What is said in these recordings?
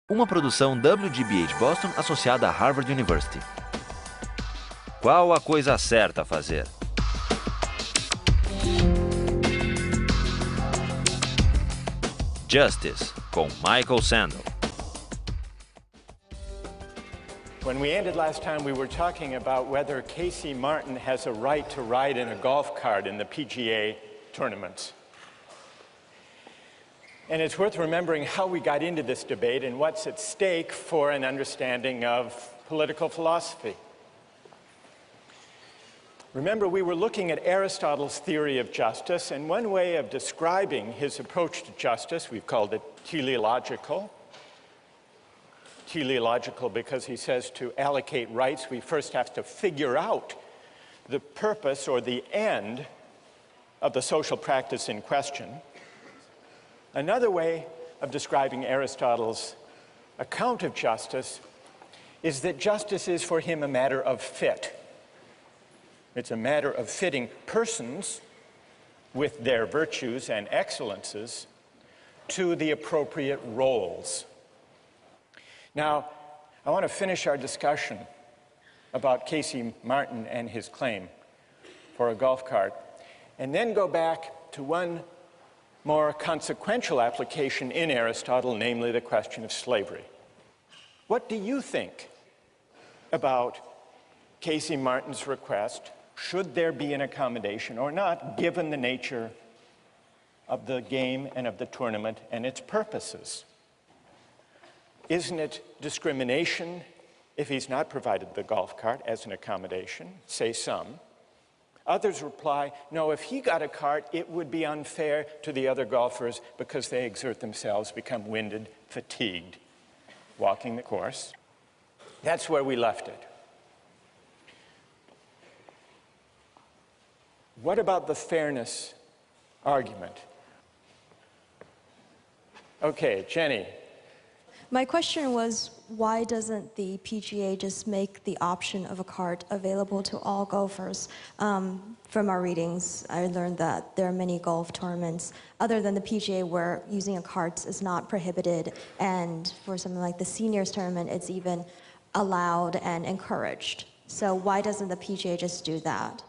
Uma produção WGBH Boston associada a Harvard University. Qual a coisa certa a fazer? Justice, com Michael Sandel. When we ended last time, we were talking about whether Casey Martin has a right to ride in a golf cart in the PGA tournaments. And it's worth remembering how we got into this debate and what's at stake for an understanding of political philosophy. Remember, we were looking at Aristotle's theory of justice, and one way of describing his approach to justice, we've called it teleological. Teleological because he says to allocate rights, we first have to figure out the purpose or the end of the social practice in question. Another way of describing Aristotle's account of justice is that justice is for him a matter of fit. It's a matter of fitting persons with their virtues and excellences to the appropriate roles. Now, I want to finish our discussion about Casey Martin and his claim for a golf cart, and then go back to one more consequential application in Aristotle, namely the question of slavery. What do you think about Casey Martin's request? Should there be an accommodation or not, given the nature of the game and of the tournament and its purposes? Isn't it discrimination if he's not provided the golf cart as an accommodation, say some? Others reply, no, if he got a cart, it would be unfair to the other golfers because they exert themselves, become winded, fatigued, walking the course. That's where we left it. What about the fairness argument? Okay, Jenny. My question was, why doesn't the PGA just make the option of a cart available to all golfers? From our readings, I learned that there are many golf tournaments other than the PGA where using a cart is not prohibited, and for something like the seniors tournament, it's even allowed and encouraged. So why doesn't the PGA just do that?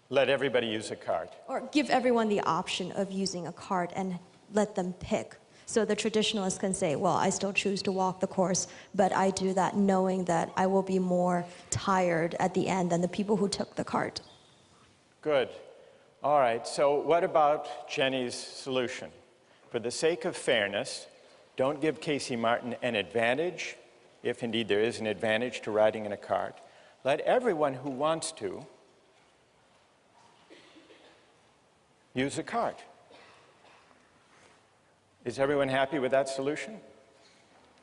Let everybody use a cart. Or give everyone the option of using a cart and let them pick. So the traditionalists can say, well, I still choose to walk the course, but I do that knowing that I will be more tired at the end than the people who took the cart. Good. All right, so what about Jenny's solution? For the sake of fairness, don't give Casey Martin an advantage, if indeed there is an advantage to riding in a cart. Let everyone who wants to use a cart. Is everyone happy with that solution?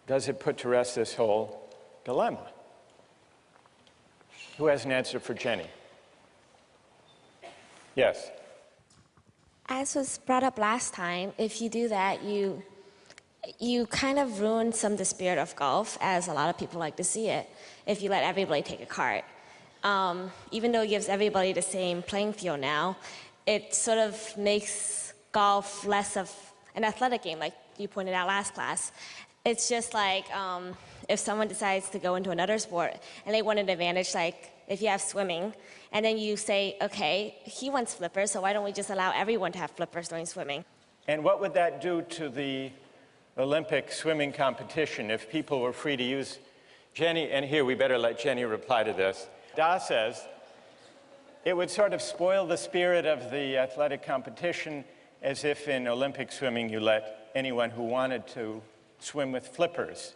Does it put to rest this whole dilemma? Who has an answer for Jenny? Yes. As was brought up last time, if you do that, you kind of ruin some of the spirit of golf, as a lot of people like to see it, if you let everybody take a cart. Even though it gives everybody the same playing field now, it sort of makes golf less of an athletic game, like you pointed out last class. It's just like if someone decides to go into another sport and they want an advantage, like if you have swimming, and then you say, okay, he wants flippers, so why don't we just allow everyone to have flippers during swimming? And what would that do to the Olympic swimming competition if people were free to use? Jenny, and here we better let Jenny reply to this. Da says, it would sort of spoil the spirit of the athletic competition, as if in Olympic swimming you let anyone who wanted to swim with flippers.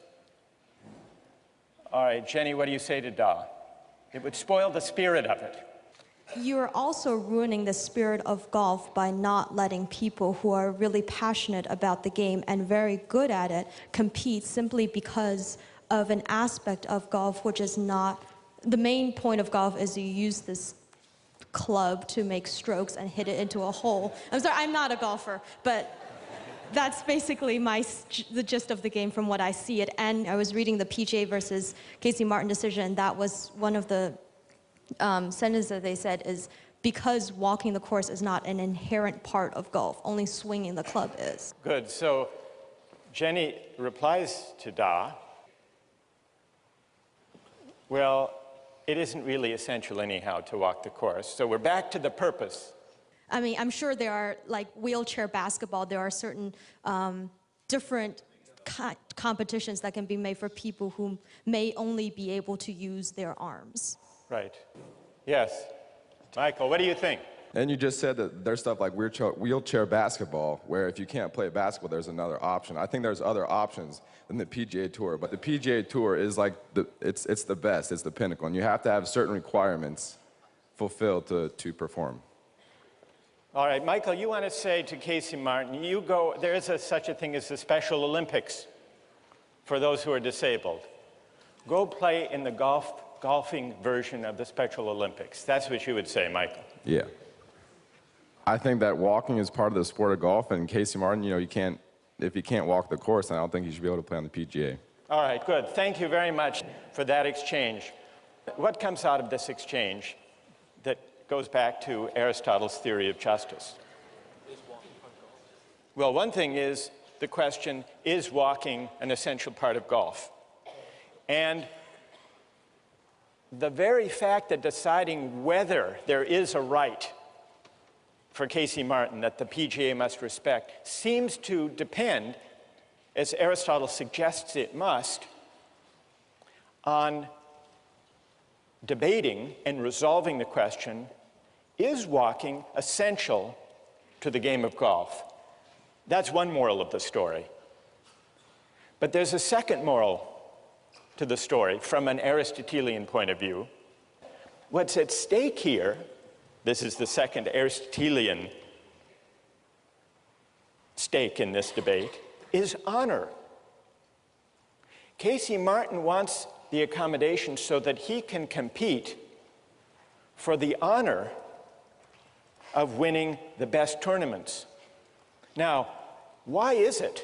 All right, Jenny, what do you say to Da? It would spoil the spirit of it. You're also ruining the spirit of golf by not letting people who are really passionate about the game and very good at it compete simply because of an aspect of golf which is not... The main point of golf is you use this club to make strokes and hit it into a hole. I'm sorry, I'm not a golfer, but that's basically the gist of the game from what I see it. And I was reading the PGA versus Casey Martin decision. That was one of the sentences that they said is because walking the course is not an inherent part of golf, only swinging the club is. Good. So Jenny replies to Da, well, it isn't really essential anyhow to walk the course. So we're back to the purpose. I mean, I'm sure there are, like wheelchair basketball, there are certain different competitions that can be made for people who may only be able to use their arms. Right. Yes. Michael, what do you think? And you just said that there's stuff like wheelchair basketball, where if you can't play basketball, there's another option. I think there's other options than the PGA Tour, but the PGA Tour is like, it's the best, it's the pinnacle, and you have to have certain requirements fulfilled to perform. All right, Michael, you want to say to Casey Martin, you go, there is such a thing as the Special Olympics for those who are disabled. Go play in the golfing version of the Special Olympics. That's what you would say, Michael. Yeah. I think that walking is part of the sport of golf, and Casey Martin, you know, if you can't walk the course, then I don't think you should be able to play on the PGA. All right, good. Thank you very much for that exchange. What comes out of this exchange that goes back to Aristotle's theory of justice? Well, one thing is the question, is walking an essential part of golf? And the very fact that deciding whether there is a right for Casey Martin that the PGA must respect seems to depend, as Aristotle suggests it must, on debating and resolving the question, is walking essential to the game of golf? That's one moral of the story. But there's a second moral to the story from an Aristotelian point of view. What's at stake here, this is the second Aristotelian stake in this debate, is honor. Casey Martin wants the accommodation so that he can compete for the honor of winning the best tournaments. Now, why is it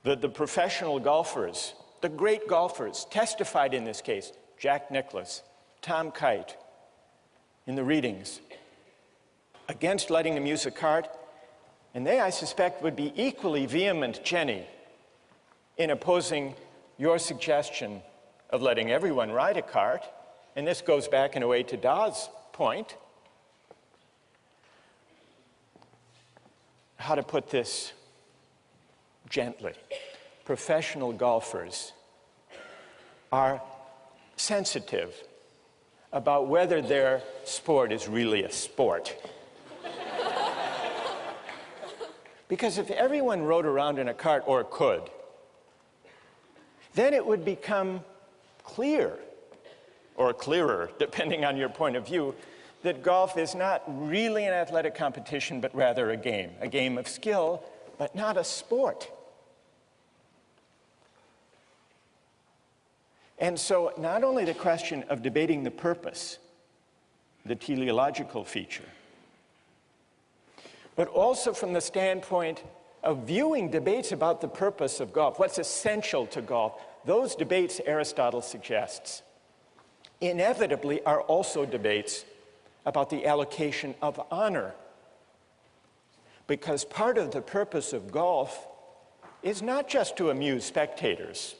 that the professional golfers, the great golfers, testified in this case, Jack Nicklaus, Tom Kite, in the readings, against letting them use a cart, and they, I suspect, would be equally vehement, Jenny, in opposing your suggestion of letting everyone ride a cart, and this goes back in a way to Da's point. How to put this gently? Professional golfers are sensitive about whether their sport is really a sport. Because if everyone rode around in a cart, or could, then it would become clear, or clearer, depending on your point of view, that golf is not really an athletic competition, but rather a game of skill, but not a sport. And so not only the question of debating the purpose, the teleological feature, but also from the standpoint of viewing debates about the purpose of golf, what's essential to golf, those debates, Aristotle suggests, inevitably are also debates about the allocation of honor. Because part of the purpose of golf is not just to amuse spectators.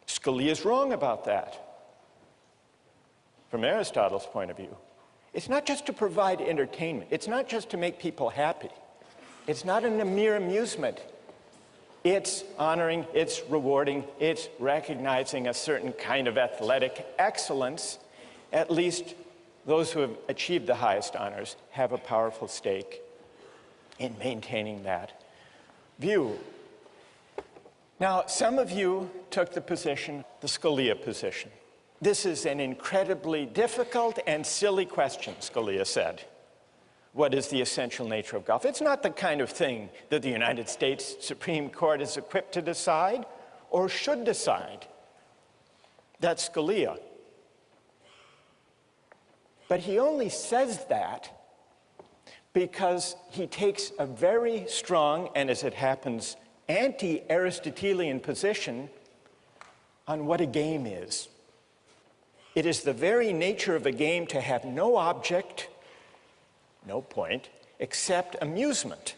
Scalia is wrong about that. From Aristotle's point of view, it's not just to provide entertainment. It's not just to make people happy. It's not a mere amusement. It's honoring, it's rewarding, it's recognizing a certain kind of athletic excellence. At least those who have achieved the highest honors have a powerful stake in maintaining that view. Now, some of you took the position, the Scalia position. This is an incredibly difficult and silly question, Scalia said. What is the essential nature of golf? It's not the kind of thing that the United States Supreme Court is equipped to decide or should decide. That's Scalia. But he only says that because he takes a very strong, and as it happens, anti-Aristotelian position on what a game is. It is the very nature of a game to have no object, no point, except amusement.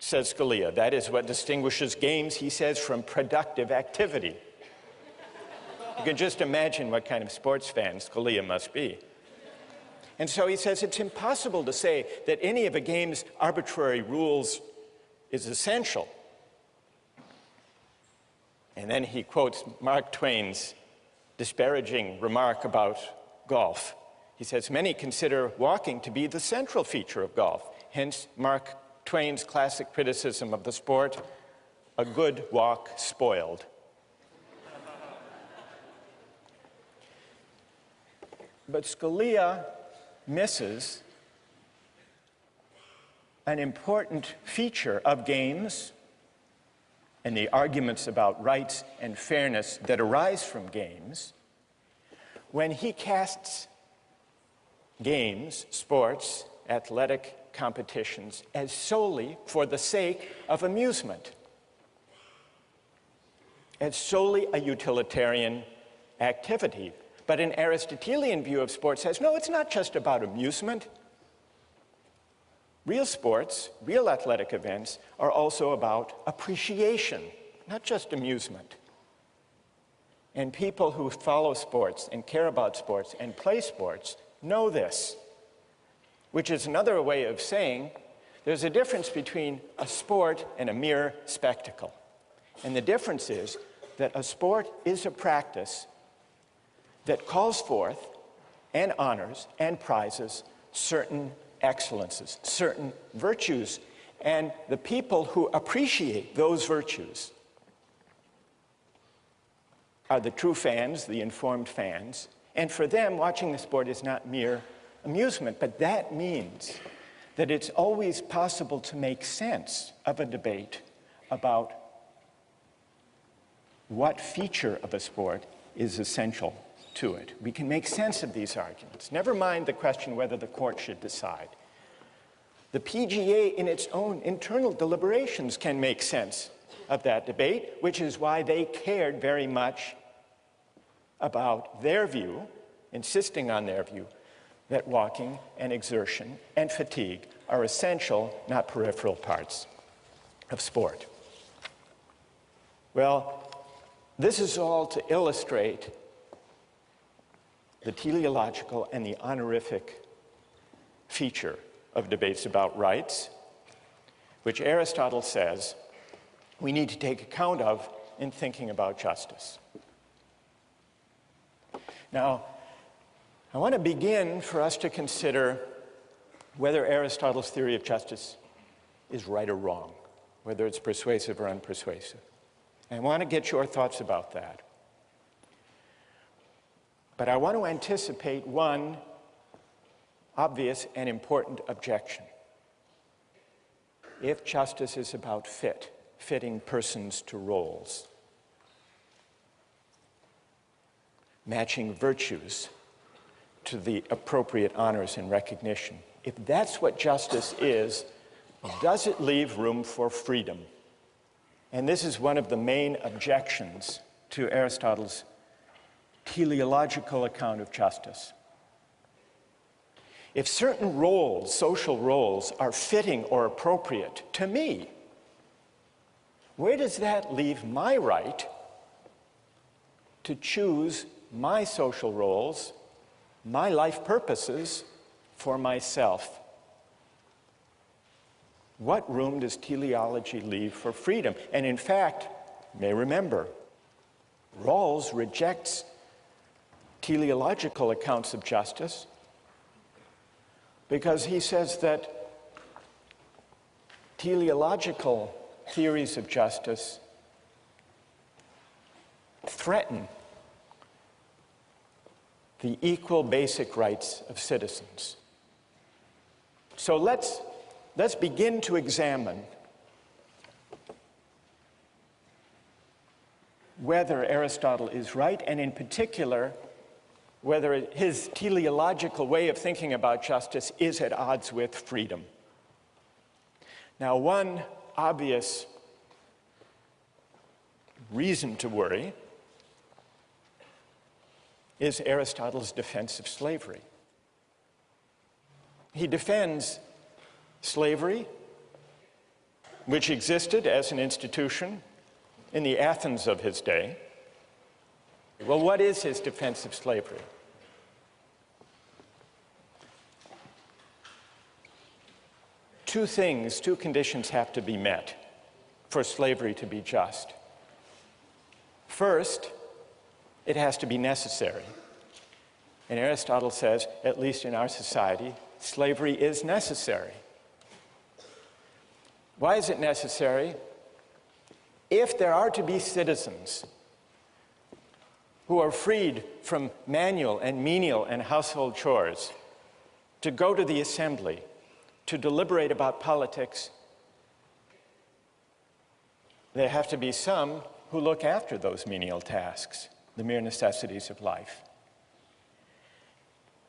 says Scalia. That is what distinguishes games, he says, from productive activity. You can just imagine what kind of sports fan Scalia must be. And so he says it's impossible to say that any of a game's arbitrary rules is essential. And then he quotes Mark Twain's disparaging remark about golf. He says, many consider walking to be the central feature of golf. Hence, Mark Twain's classic criticism of the sport, a good walk spoiled. But Scalia misses an important feature of games and the arguments about rights and fairness that arise from games when he casts games, sports, athletic competitions as solely for the sake of amusement, as solely a utilitarian activity. But an Aristotelian view of sports says, no, it's not just about amusement. Real sports, real athletic events are also about appreciation, not just amusement. And people who follow sports and care about sports and play sports know this, which is another way of saying there's a difference between a sport and a mere spectacle. And the difference is that a sport is a practice that calls forth and honors and prizes certain excellences, certain virtues, and the people who appreciate those virtues are the true fans, the informed fans, and for them, watching the sport is not mere amusement, but that means that it's always possible to make sense of a debate about what feature of a sport is essential to it. We can make sense of these arguments. Never mind the question whether the court should decide. The PGA, in its own internal deliberations, can make sense of that debate, which is why they cared very much about their view, insisting on their view, that walking and exertion and fatigue are essential, not peripheral parts of sport. Well, this is all to illustrate the teleological and the honorific feature of debates about rights, which Aristotle says we need to take account of in thinking about justice. Now, I want to begin for us to consider whether Aristotle's theory of justice is right or wrong, whether it's persuasive or unpersuasive. And I want to get your thoughts about that. But I want to anticipate one obvious and important objection. If justice is about fitting persons to roles, matching virtues to the appropriate honors and recognition, if that's what justice is, does it leave room for freedom? And this is one of the main objections to Aristotle's teleological account of justice. If certain roles, social roles, are fitting or appropriate to me, where does that leave my right to choose my social roles, my life purposes for myself? What room does teleology leave for freedom? And in fact, you may remember, Rawls rejects teleological accounts of justice because he says that teleological theories of justice threaten the equal basic rights of citizens. So let's begin to examine whether Aristotle is right, and in particular, whether his teleological way of thinking about justice is at odds with freedom. Now, one obvious reason to worry is Aristotle's defense of slavery. He defends slavery which existed as an institution in the Athens of his day. Well, what is his defense of slavery? Two conditions have to be met for slavery to be just. First, it has to be necessary. And Aristotle says, at least in our society, slavery is necessary. Why is it necessary? If there are to be citizens who are freed from manual and menial and household chores, to go to the assembly, to deliberate about politics, there have to be some who look after those menial tasks, the mere necessities of life.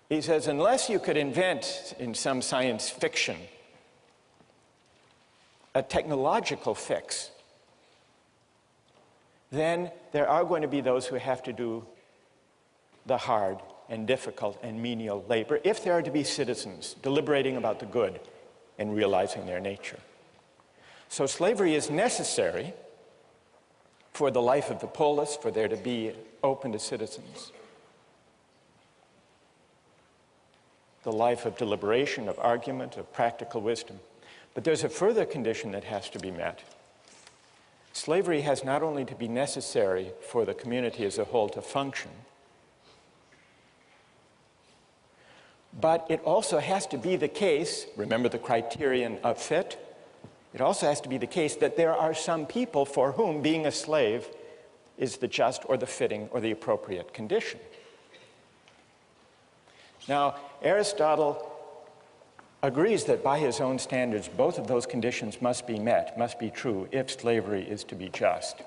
He says, unless you could invent in some science fiction a technological fix, then there are going to be those who have to do the hard and difficult and menial labor if there are to be citizens deliberating about the good and realizing their nature. So slavery is necessary for the life of the polis, for there to be open to citizens. The life of deliberation, of argument, of practical wisdom. But there's a further condition that has to be met. Slavery has not only to be necessary for the community as a whole to function, but it also has to be the case, remember the criterion of fit, it also has to be the case that there are some people for whom being a slave is the just or the fitting or the appropriate condition. Now, Aristotle agrees that by his own standards, both of those conditions must be met, must be true, if slavery is to be just.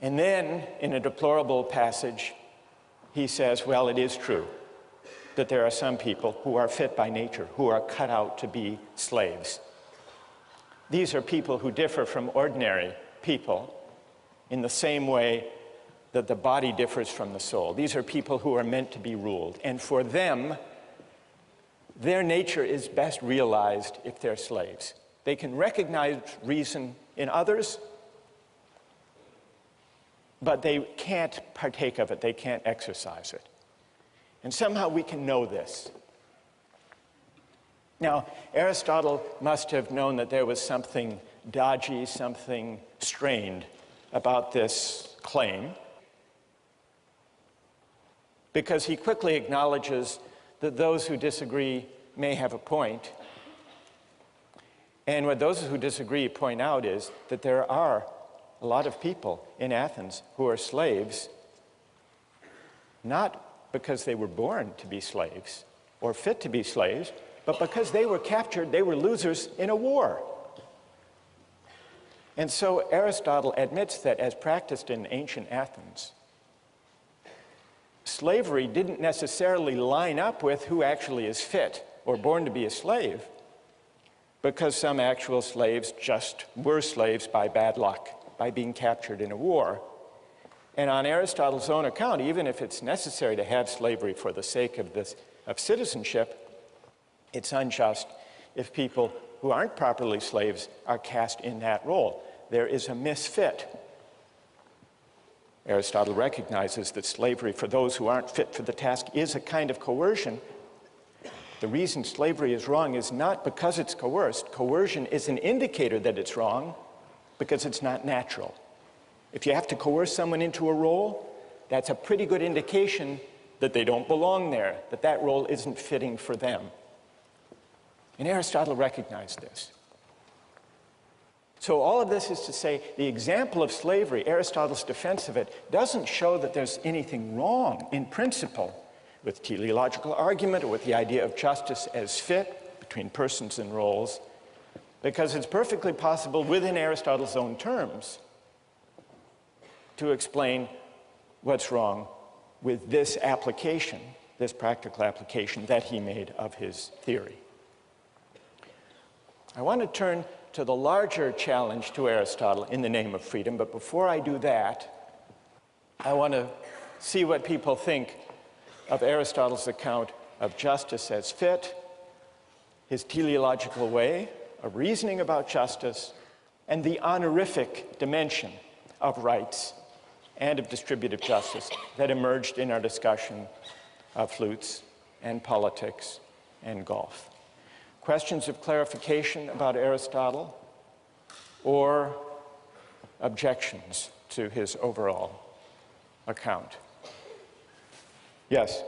And then, in a deplorable passage, he says, well, it is true that there are some people who are fit by nature, who are cut out to be slaves. These are people who differ from ordinary people in the same way that the body differs from the soul. These are people who are meant to be ruled. And for them, their nature is best realized if they're slaves. They can recognize reason in others, but they can't partake of it. They can't exercise it. And somehow we can know this. Now, Aristotle must have known that there was something dodgy, something strained about this claim, because he quickly acknowledges that those who disagree may have a point. And what those who disagree point out is that there are a lot of people in Athens who are slaves, not because they were born to be slaves or fit to be slaves, but because they were captured, they were losers in a war. And so Aristotle admits that as practiced in ancient Athens, slavery didn't necessarily line up with who actually is fit or born to be a slave, because some actual slaves just were slaves by bad luck, by being captured in a war. And on Aristotle's own account, even if it's necessary to have slavery for the sake of citizenship, it's unjust if people who aren't properly slaves are cast in that role. There is a misfit. Aristotle recognizes that slavery for those who aren't fit for the task is a kind of coercion. The reason slavery is wrong is not because it's coerced. Coercion is an indicator that it's wrong because it's not natural. If you have to coerce someone into a role, that's a pretty good indication that they don't belong there, that that role isn't fitting for them. And Aristotle recognized this. So all of this is to say, the example of slavery, Aristotle's defense of it, doesn't show that there's anything wrong in principle with teleological argument or with the idea of justice as fit between persons and roles, because it's perfectly possible within Aristotle's own terms to explain what's wrong with this application, this practical application that he made of his theory. I want to turn to the larger challenge to Aristotle in the name of freedom, but before I do that, I want to see what people think of Aristotle's account of justice as fit, his teleological way of reasoning about justice and the honorific dimension of rights and of distributive justice that emerged in our discussion of flutes and politics and golf. Questions of clarification about Aristotle or objections to his overall account? Yes?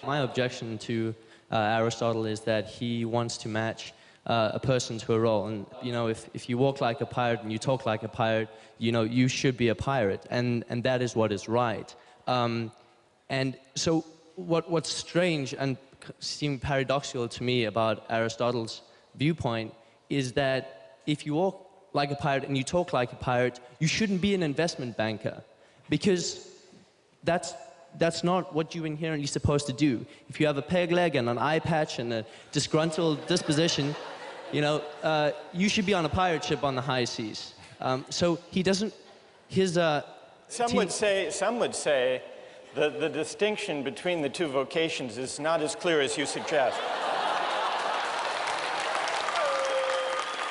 My objection to Aristotle is that he wants to match a person to a role. And, you know, if you walk like a pirate and you talk like a pirate, you know, you should be a pirate. And that is what is right. And so what's strange and seemed paradoxical to me about Aristotle's viewpoint is that if you walk like a pirate and you talk like a pirate, you shouldn't be an investment banker, because that's not what you're inherently supposed to do. If you have a peg leg and an eye patch and a disgruntled disposition, you know, you should be on a pirate ship on the high seas. So he doesn't, his... Some would say the distinction between the two vocations is not as clear as you suggest.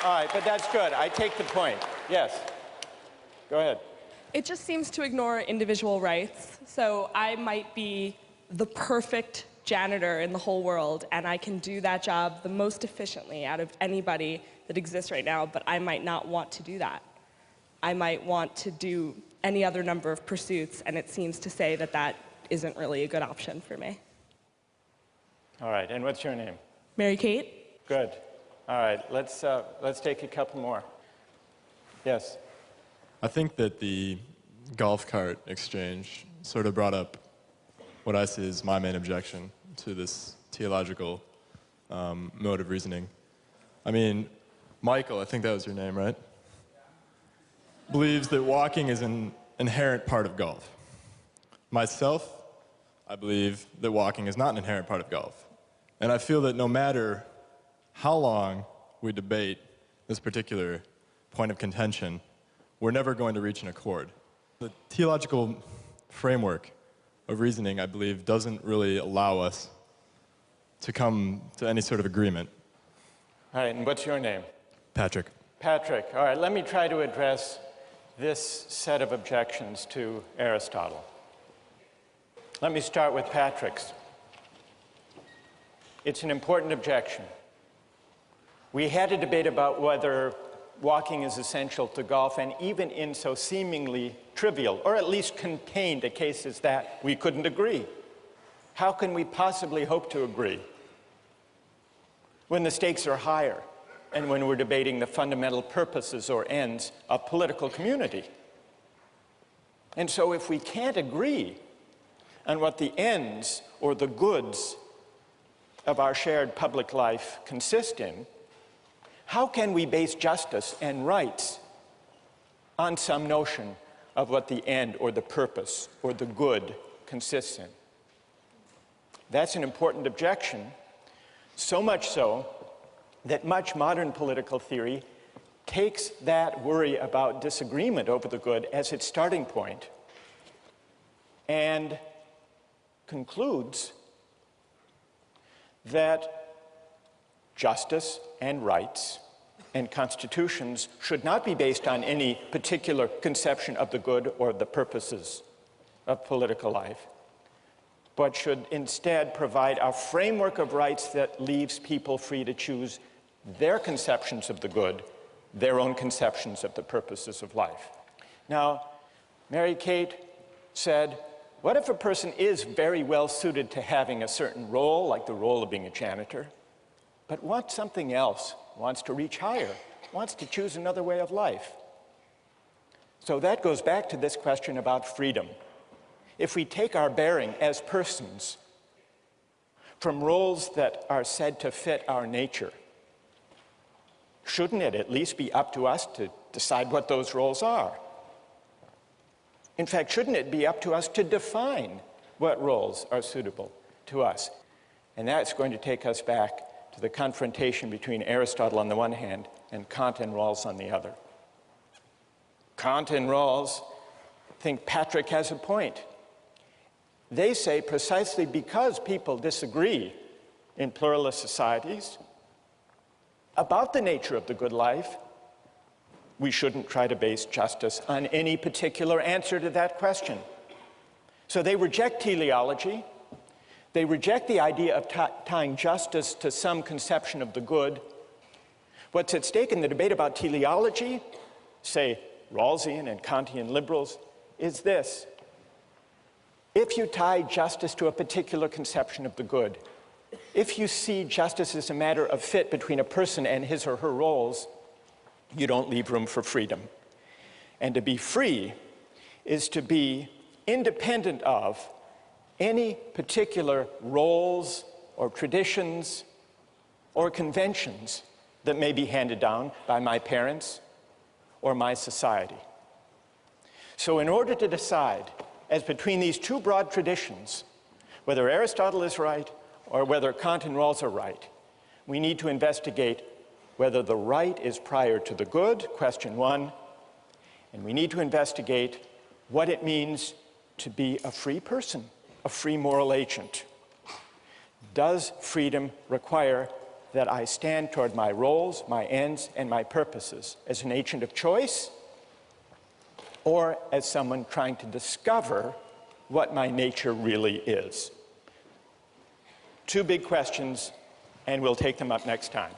All right, but that's good. I take the point. Yes. Go ahead. It just seems to ignore individual rights. So I might be the perfect janitor in the whole world, and I can do that job the most efficiently out of anybody that exists right now, but I might not want to do that. I might want to do any other number of pursuits, and it seems to say that that isn't really a good option for me. All right, and what's your name? Mary Kate? Good. All right, let's take a couple more. Yes? I think that the golf cart exchange sort of brought up what I see as my main objection to this theological mode of reasoning. I mean, Michael, I think that was your name, right? Believes that walking is an inherent part of golf. Myself, I believe that walking is not an inherent part of golf. And I feel that no matter how long we debate this particular point of contention, we're never going to reach an accord. The theological framework of reasoning, I believe, doesn't really allow us to come to any sort of agreement. All right, and what's your name? Patrick. Patrick. All right, let me try to address this set of objections to Aristotle. Let me start with Patrick's. It's an important objection. We had a debate about whether walking is essential to golf, and even in so seemingly trivial, or at least contained a case as that, we couldn't agree. How can we possibly hope to agree when the stakes are higher and when we're debating the fundamental purposes or ends of political community? And so if we can't agree on what the ends or the goods of our shared public life consist in, how can we base justice and rights on some notion of what the end or the purpose or the good consists in? That's an important objection, so much so that much modern political theory takes that worry about disagreement over the good as its starting point and concludes that justice and rights and constitutions should not be based on any particular conception of the good or the purposes of political life, but should instead provide a framework of rights that leaves people free to choose their conceptions of the good, their own conceptions of the purposes of life. Now, Mary Kate said, what if a person is very well suited to having a certain role, like the role of being a janitor, but wants something else, wants to reach higher, wants to choose another way of life? So that goes back to this question about freedom. If we take our bearing as persons from roles that are said to fit our nature, shouldn't it at least be up to us to decide what those roles are? In fact, shouldn't it be up to us to define what roles are suitable to us? And that's going to take us back to the confrontation between Aristotle on the one hand and Kant and Rawls on the other. Kant and Rawls think Patrick has a point. They say precisely because people disagree in pluralist societies, about the nature of the good life, we shouldn't try to base justice on any particular answer to that question. So they reject teleology. They reject the idea of tying justice to some conception of the good. What's at stake in the debate about teleology, say Rawlsian and Kantian liberals, is this. If you tie justice to a particular conception of the good, if you see justice as a matter of fit between a person and his or her roles, you don't leave room for freedom. And to be free is to be independent of any particular roles or traditions or conventions that may be handed down by my parents or my society. So in order to decide as between these two broad traditions, whether Aristotle is right or whether Kant and Rawls are right, we need to investigate whether the right is prior to the good, question one, and we need to investigate what it means to be a free person, a free moral agent. Does freedom require that I stand toward my roles, my ends, and my purposes as an agent of choice, or as someone trying to discover what my nature really is? Two big questions, and we'll take them up next time.